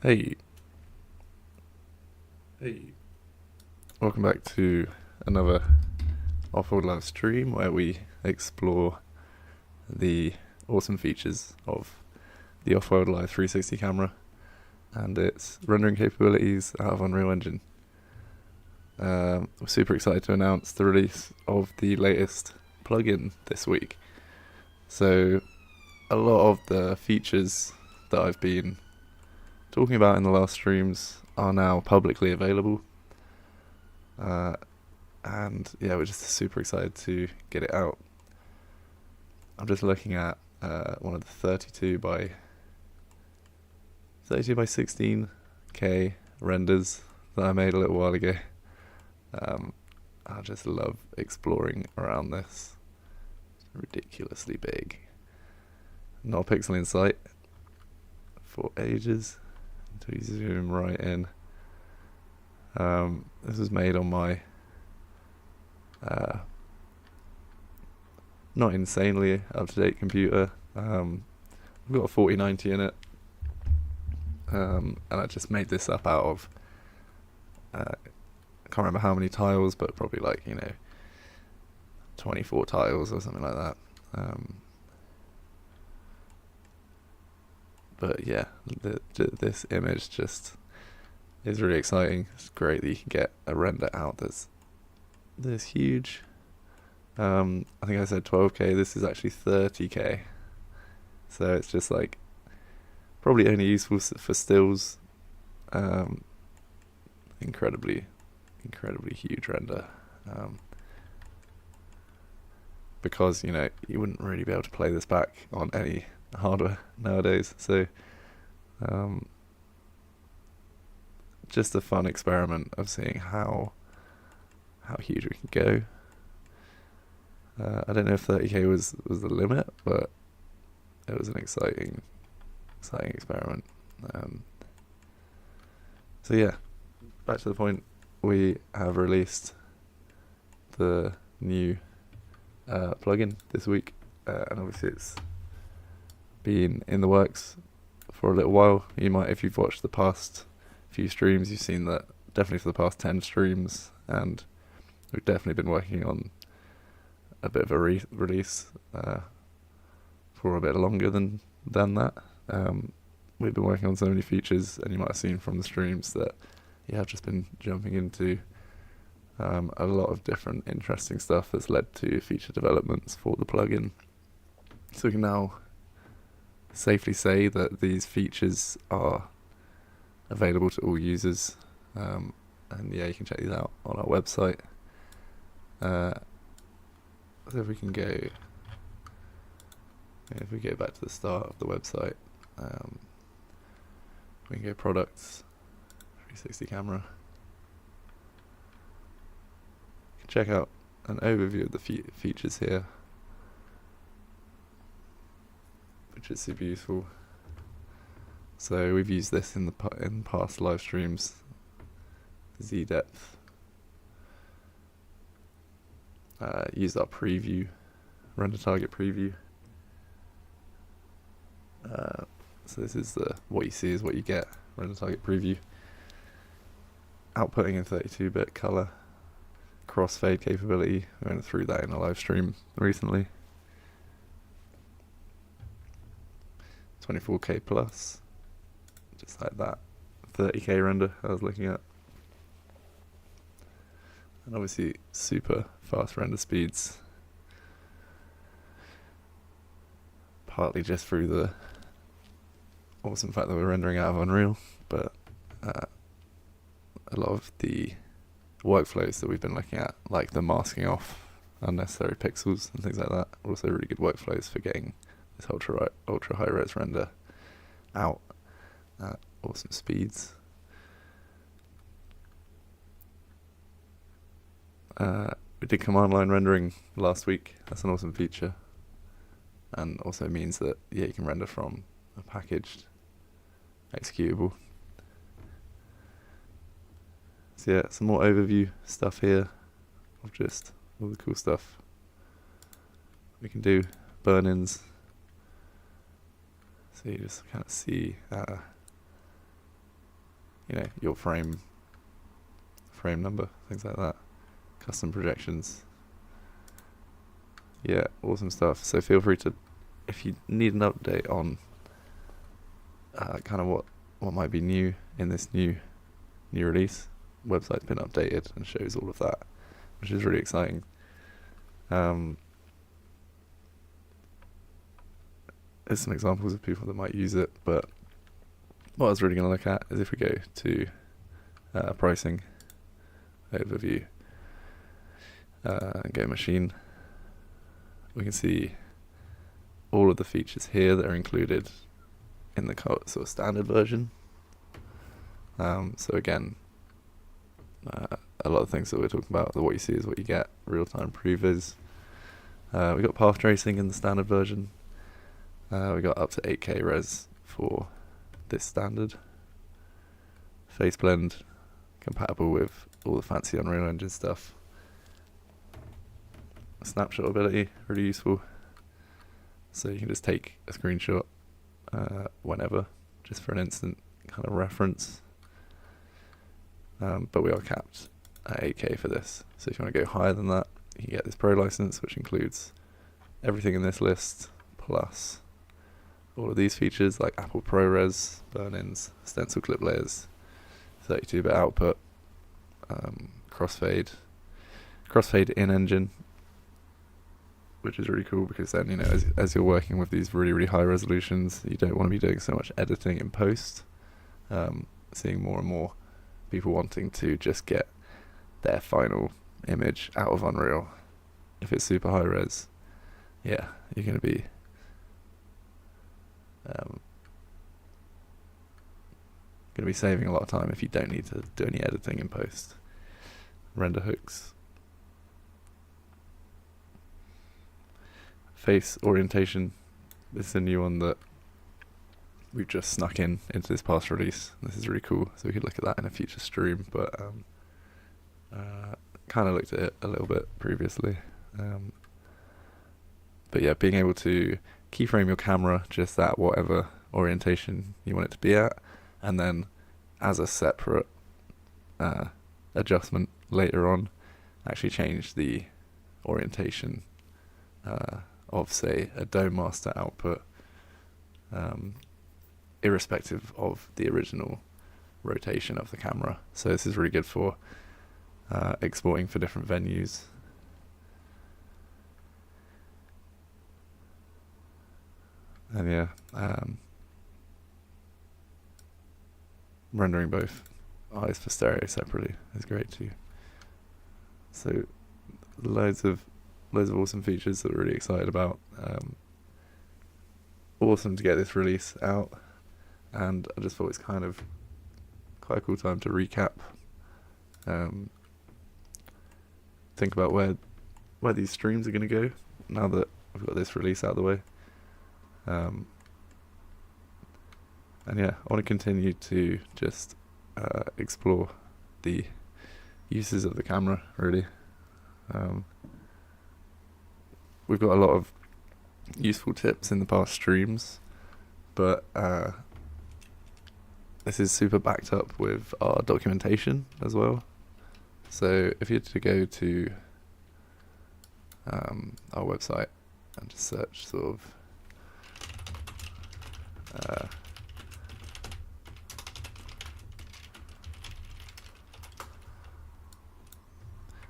Hey, welcome back to another OWL live stream where we explore the awesome features of the OWL Live 360 camera and its rendering capabilities out of Unreal Engine. We're super excited to announce the release of the latest plugin this week. So a lot of the features that I've been talking about in the last streams are now publicly available. And yeah, we're just super excited to get it out. I'm just looking at one of the 32 by 16K renders that I made a little while ago. I just love exploring around this. It's ridiculously big. Not a pixel in sight for ages until you zoom right in. This was made on my not insanely up-to-date computer. I've got a 4090 in it, and I just made this up out of I can't remember how many tiles, but probably 24 tiles or something like that. But yeah, this image just is really exciting. It's great that you can get a render out that's this huge. I think I said 12K, this is actually 30K. So it's just probably only useful for stills. Incredibly huge render. Because, you wouldn't really be able to play this back on any hardware nowadays. So, just a fun experiment of seeing how huge we can go. I don't know if 30K was the limit, but it was an exciting experiment. So yeah, back to the point. We have released the new plugin this week, and obviously it's been in the works for a little while. You might, if you've watched the past few streams, you've seen that definitely for the past 10 streams, and we've definitely been working on a bit of a release for a bit longer than that. We've been working on so many features, and you might have seen from the streams that you have just been jumping into a lot of different interesting stuff that's led to feature developments for the plugin. So we can now safely say that these features are available to all users, and yeah, you can check these out on our website. So if we go back to the start of the website, we can go products, 360 camera. You can check out an overview of the features here, which is super useful. So we've used this in past live streams. Z depth. Used our preview, render target preview. So this is what you see is what you get. Render target preview. Outputting in 32-bit color. Crossfade capability. We went through that in a live stream recently. 24K plus. Just like that. 30K render I was looking at. And obviously super fast render speeds. Partly just through the awesome fact that we're rendering out of Unreal, but a lot of the workflows that we've been looking at, like the masking off unnecessary pixels and things like that, are also really good workflows for getting this ultra high res render out at awesome speeds. We did command line rendering last week. That's an awesome feature, and also means that you can render from a packaged executable. So yeah, some more overview stuff here of just all the cool stuff we can do. Burn-ins. So you just kind of see your frame number, things like that, custom projections. Yeah, awesome stuff. So feel free to, if you need an update on kind of what might be new in this new release, website's been updated and shows all of that, which is really exciting. There's some examples of people that might use it, but what I was really going to look at is if we go to pricing, overview, and go machine, we can see all of the features here that are included in the sort of standard version. So again, a lot of things that we're talking about, what you see is what you get, real-time previz. We got path tracing in the standard version. We got up to 8K res for this standard. Face blend, compatible with all the fancy Unreal Engine stuff. Snapshot ability, really useful. So you can just take a screenshot whenever, just for an instant kind of reference. But we are capped at 8K for this. So if you want to go higher than that, you can get this Pro license, which includes everything in this list, plus all of these features like Apple ProRes, burn-ins, stencil clip layers, 32-bit output, crossfade in engine, which is really cool because then, as you're working with these really, really high resolutions, you don't want to be doing so much editing in post. Seeing more and more people wanting to just get their final image out of Unreal. If it's super high res, yeah, you're going to be saving a lot of time if you don't need to do any editing in post. Render hooks. Face orientation. This is a new one that we've just snuck into this past release. This is really cool, so we could look at that in a future stream, but kind of looked at it a little bit previously. But yeah, being able to keyframe your camera just at whatever orientation you want it to be at, and then as a separate adjustment later on, actually change the orientation of, say, a dome master output, irrespective of the original rotation of the camera. So this is really good for exporting for different venues. And yeah, rendering both eyes for stereo separately is great too. So loads of awesome features that we're really excited about. Awesome to get this release out, and I just thought it's kind of quite a cool time to recap. Think about where these streams are going to go now that we've got this release out of the way. And yeah, I want to continue to just explore the uses of the camera, really. We've got a lot of useful tips in the past streams, but this is super backed up with our documentation as well. So if you had to go to our website and just search sort of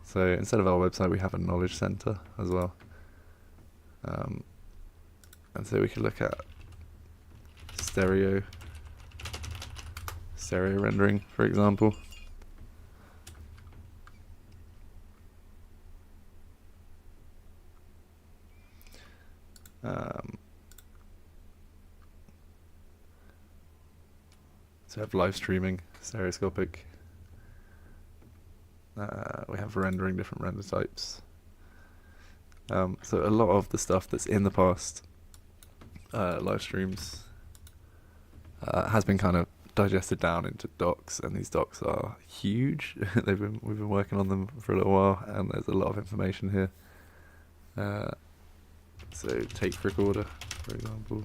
so instead of our website, we have a knowledge center as well. And so we could look at stereo rendering, for example. So we have live streaming, stereoscopic. We have rendering different render types. So a lot of the stuff that's in the past live streams has been kind of digested down into docs, and these docs are huge. We've been working on them for a little while, and there's a lot of information here. So take recorder, for example.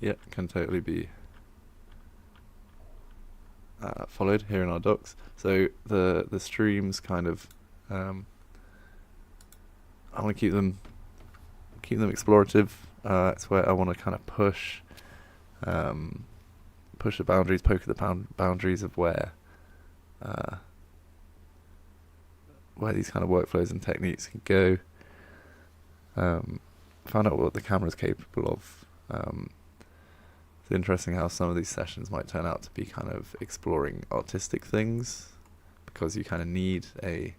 yeah, can totally be followed here in our docs. So the streams kind of, I want to keep them explorative. It's where I want to kind of push the boundaries, poke at the boundaries of where these kind of workflows and techniques can go. Find out what the camera's capable of. It's interesting how some of these sessions might turn out to be kind of exploring artistic things, because you kind of need a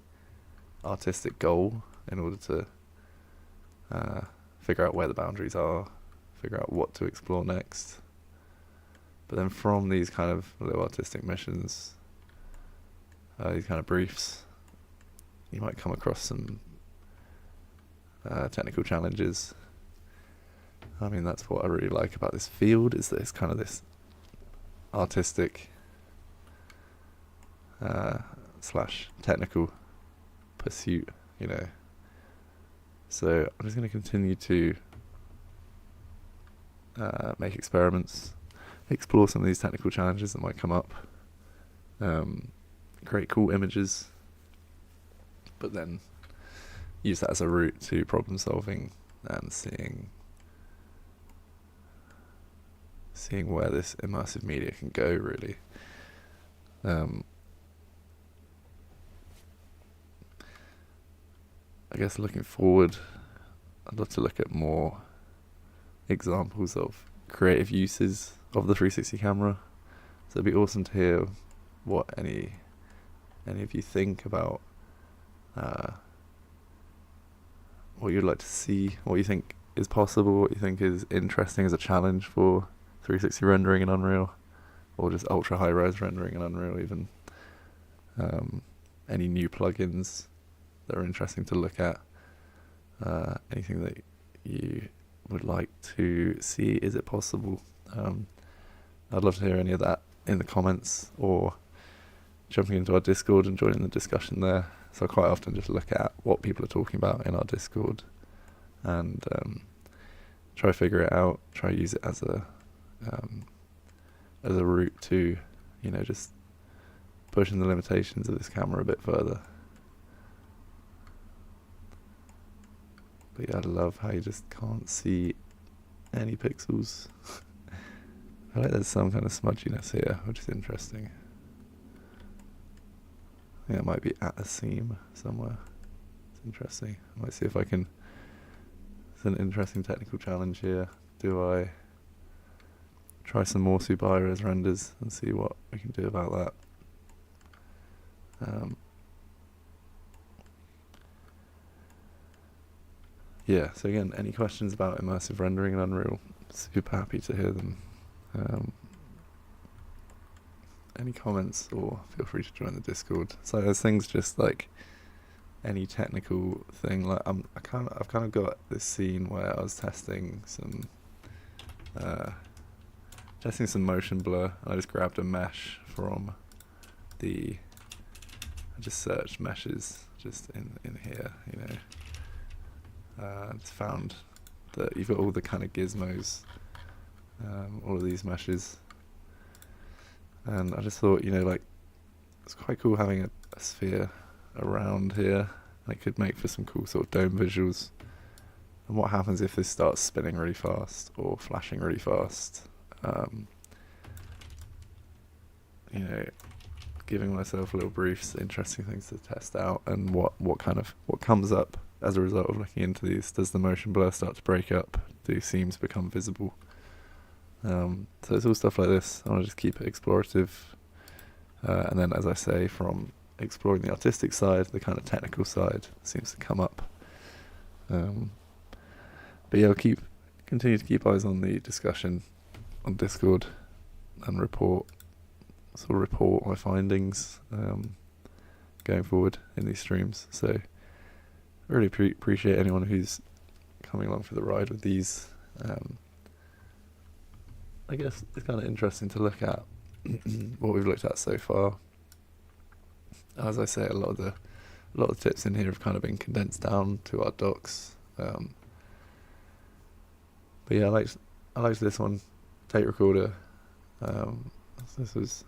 artistic goal in order to figure out where the boundaries are, figure out what to explore next. But then from these kind of little artistic missions, these kind of briefs, you might come across some technical challenges. I mean, that's what I really like about this field, is that it's kind of this artistic slash technical pursuit, you know. So I'm just going to continue to make experiments, explore some of these technical challenges that might come up, create cool images, but then use that as a route to problem solving and seeing where this immersive media can go, really. I guess looking forward, I'd love to look at more examples of creative uses of the 360 camera. So it'd be awesome to hear what any of you think about what you'd like to see, what you think is possible, what you think is interesting as a challenge for 360 rendering in Unreal, or just ultra high res rendering in Unreal even. Any new plugins that are interesting to look at, anything that you would like to see, is it possible? I'd love to hear any of that in the comments, or jumping into our Discord and joining the discussion there. So I quite often just look at what people are talking about in our Discord and try to figure it out, try to use it as a route to, you know, just pushing the limitations of this camera a bit further. But yeah, I love how you just can't see any pixels. I feel like there's some kind of smudginess here, which is interesting. I think it might be at a seam somewhere. It's interesting. I might see if I can... It's an interesting technical challenge here. Do I try some more super high-res renders and see what we can do about that? Yeah, so again, any questions about immersive rendering in Unreal? Super happy to hear them. Any comments, or feel free to join the Discord. So there's things just like any technical thing. Like I've kind of got this scene where I was testing some motion blur. I just grabbed a mesh from I just searched meshes just in here, you know. Just found that you've got all the kind of gizmos, all of these meshes. And I just thought, you know, like, it's quite cool having a sphere around here. It could make for some cool sort of dome visuals. And what happens if this starts spinning really fast or flashing really fast? You know, giving myself little briefs, interesting things to test out, and what comes up as a result of looking into these. Does the motion blur start to break up? Do seams become visible? So it's all stuff like this. I want to just keep it explorative, and then, as I say, from exploring the artistic side, the kind of technical side seems to come up. But yeah, I'll continue to keep eyes on the discussion on Discord and report my findings going forward in these streams. So I really appreciate anyone who's coming along for the ride with these. I guess it's kind of interesting to look at what we've looked at so far. As I say, a lot of the tips in here have kind of been condensed down to our docs. But yeah, I liked this one. tape recorder. So this was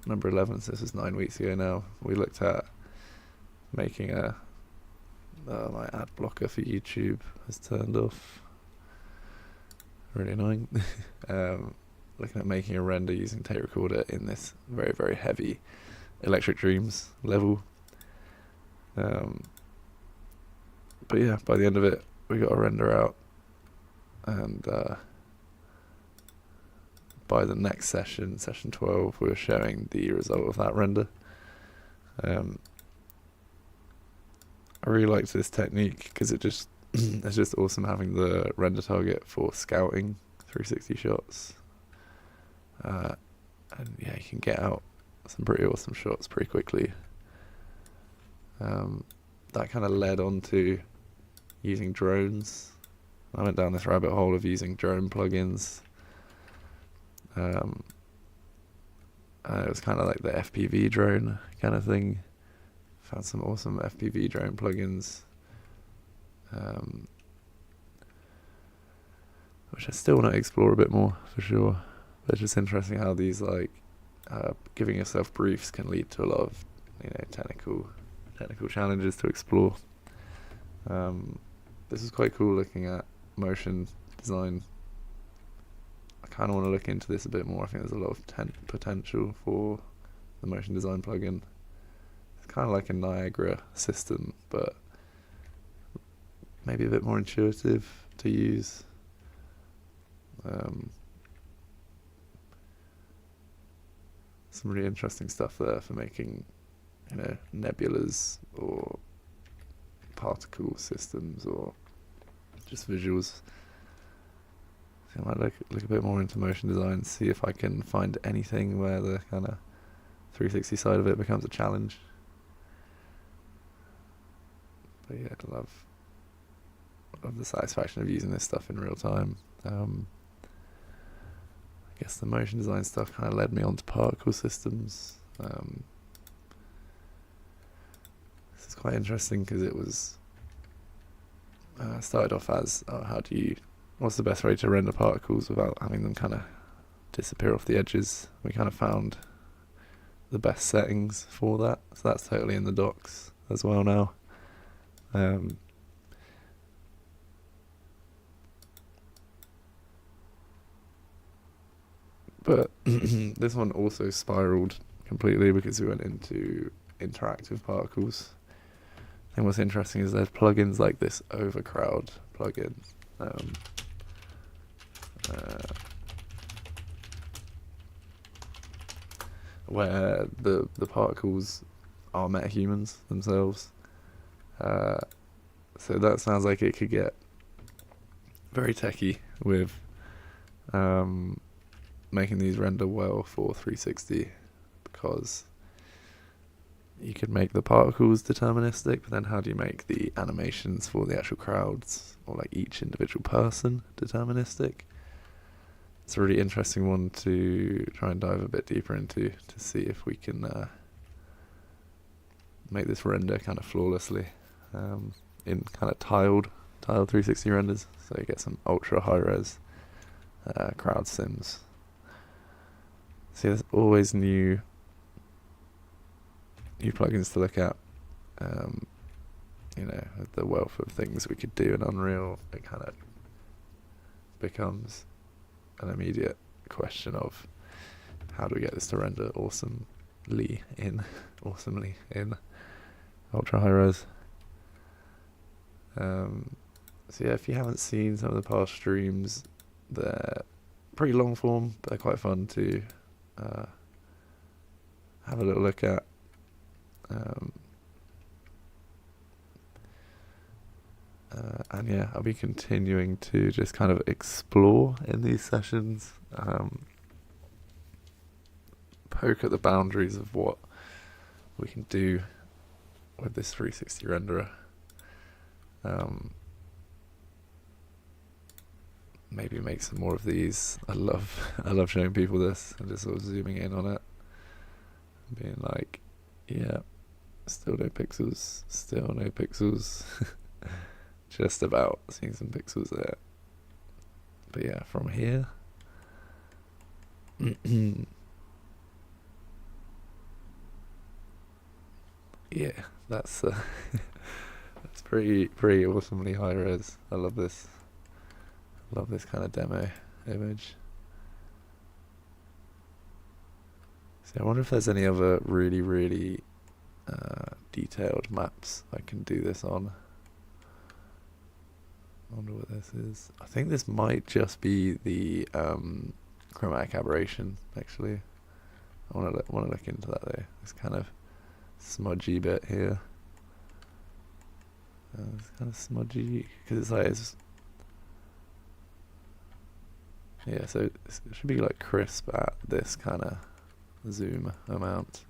number 11, so this was 9 weeks ago now. We looked at making my ad blocker for YouTube has turned off. Really annoying. Looking at making a render using tape recorder in this very, very heavy Electric Dreams level. But yeah, by the end of it, we got a render out, and by the next session 12, we were showing the result of that render. I really liked this technique because it just it's just awesome having the render target for scouting 360 shots. And yeah, you can get out some pretty awesome shots pretty quickly. That kind of led on to using drones. I went down this rabbit hole of using drone plugins. It was kind of like the FPV drone kind of thing. Found some awesome FPV drone plugins, which I still want to explore a bit more for sure. But it's just interesting how these giving yourself briefs can lead to a lot of technical challenges to explore. This is quite cool looking at motion design. I kind of want to look into this a bit more. I think there's a lot of potential for the motion design plugin. It's kind of like a Niagara system, but maybe a bit more intuitive to use. Some really interesting stuff there for making, nebulas or particle systems or just visuals. So I might look a bit more into motion design, see if I can find anything where the kind of 360 side of it becomes a challenge. But yeah, I love the satisfaction of using this stuff in real time. I guess the motion design stuff kind of led me onto particle systems. This is quite interesting because it was started off as what's the best way to render particles without having them kind of disappear off the edges. We kind of found the best settings for that, so that's totally in the docs as well now. But this one also spiraled completely because we went into interactive particles. I think what's interesting is there's plugins like this Overcrowd plugin, where the particles are metahumans themselves. So that sounds like it could get very techy with making these render well for 360, because you could make the particles deterministic, but then how do you make the animations for the actual crowds or like each individual person deterministic? It's a really interesting one to try and dive a bit deeper into to see if we can make this render kind of flawlessly in kind of tiled 360 renders, so you get some ultra high res crowd sims. See, there's always new plugins to look at. The wealth of things we could do in Unreal, it kind of becomes an immediate question of how do we get this to render awesomely in ultra high res. So yeah, if you haven't seen some of the past streams, they're pretty long form, but they're quite fun to have a little look at. And yeah, I'll be continuing to just kind of explore in these sessions, poke at the boundaries of what we can do with this 360 renderer. Maybe make some more of these. I love showing people this and just sort of zooming in on it, being like, yeah, still no pixels, just about seeing some pixels there. But yeah, from here Yeah, that's that's pretty awesomely high res. I love this. Love this kind of demo image. So I wonder if there's any other really detailed maps I can do this on. I wonder what this is. I think this might just be the chromatic aberration, actually. I want to look into that though. This kind of smudgy bit here. It's kind of smudgy because it's like yeah. So it should be like crisp at this kind of zoom amount.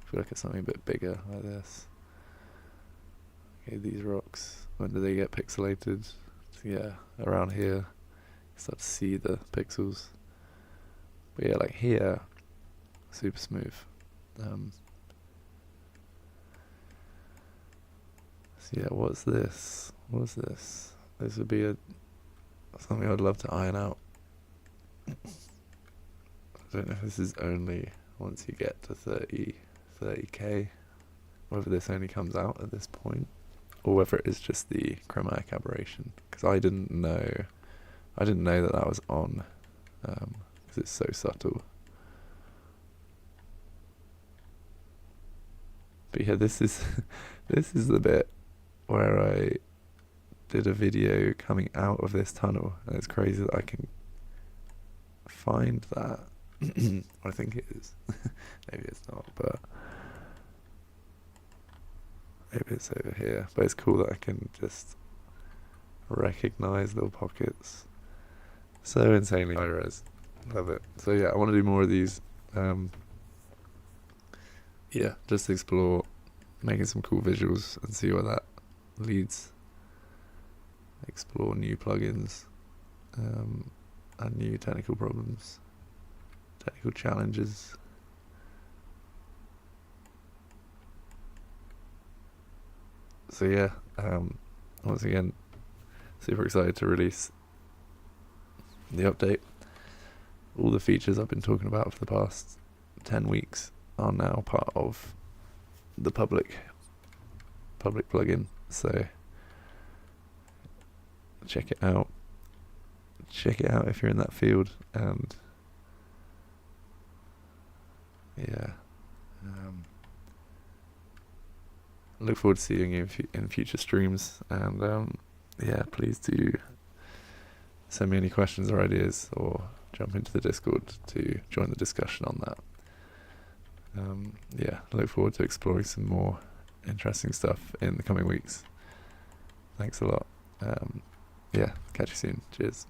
If we look at something a bit bigger like this. Okay, these rocks. When do they get pixelated? So yeah, around here, you start to see the pixels. But yeah, like here, super smooth. So yeah, what's this? What's this? This would be something I'd love to iron out. I don't know if this is only once you get to 30k, whether this only comes out at this point, or whether it is just the chromatic aberration. Because I didn't know that that was on, because it's so subtle. But yeah, this is the bit where I did a video coming out of this tunnel, and it's crazy that I can find that. I think it is. Maybe it's not, but maybe it's over here. But it's cool that I can just recognize little pockets. So insanely high res. Love it. So yeah, I want to do more of these. Yeah, just explore making some cool visuals and see where that leads. Explore new plugins and new technical problems, technical challenges. So yeah, once again, super excited to release the update. All the features I've been talking about for the past 10 weeks are now part of the public plugin, so check it out if you're in that field. And yeah, look forward to seeing you in future streams. And yeah, please do send me any questions or ideas, or jump into the Discord to join the discussion on that. Yeah, look forward to exploring some more interesting stuff in the coming weeks. Thanks a lot. Yeah, catch you soon. Cheers.